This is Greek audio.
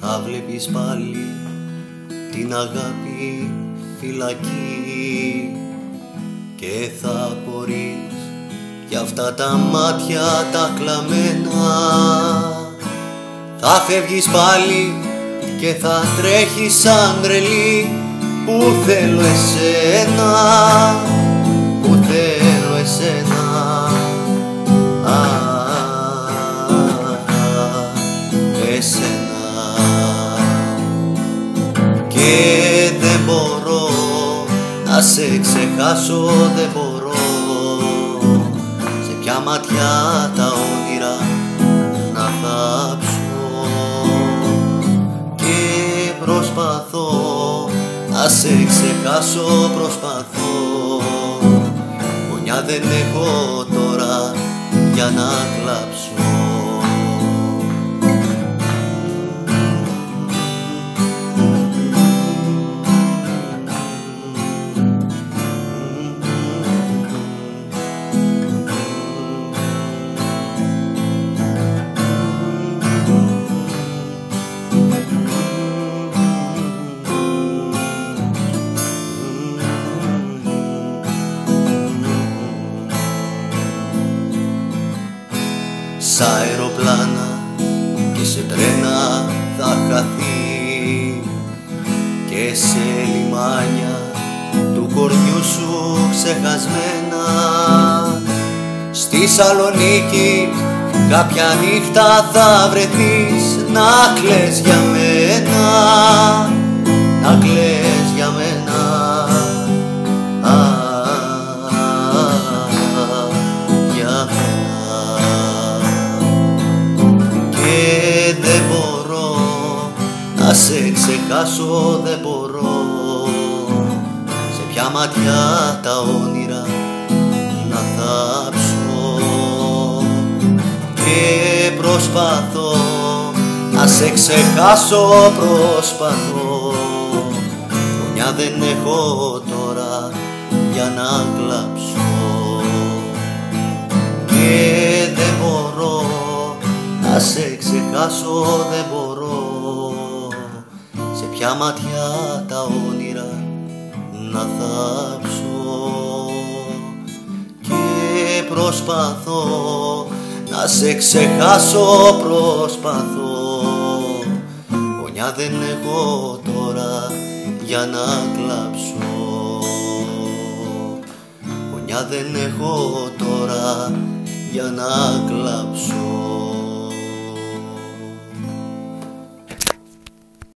θα βλέπεις πάλι την αγάπη φυλακή και θα απορείς για αυτά τα μάτια τα κλαμμένα. Θα φεύγεις πάλι και θα τρέχεις σαν τρελή, που θέλω εσένα, που θέλω εσένα. Εσένα. Και δεν μπορώ να σε ξεχάσω, δεν μπορώ. Σε ποια ματιά τα όνειρα να θάψω, και προσπαθώ να σε ξεχάσω, προσπαθώ. Γωνιά δεν έχω τώρα για να κλάψω. Σ' αεροπλάνα και σε τρένα θα χαθεί, και σε λιμάνια του κορμιού σου ξεχασμένα. Στη Σαλονίκη κάποια νύχτα θα βρεθείς να κλαις για μένα, να κλαις για μένα. Για μένα. Δεν μπορώ να σε ξεχάσω, δεν μπορώ. Σε ποια ματιά τα όνειρα να θάψω, και προσπαθώ να σε ξεχάσω, προσπαθώ. Γωνιά δεν έχω τώρα για να κλάψω, και δεν μπορώ να σε ξεχάσω, δεν μπορώ. Σε ποια ματιά τα όνειρα να θάψω, και προσπαθώ να σε ξεχάσω, προσπαθώ. Γωνιά δεν έχω τώρα για να κλάψω, γωνιά δεν έχω τώρα για να κλάψω.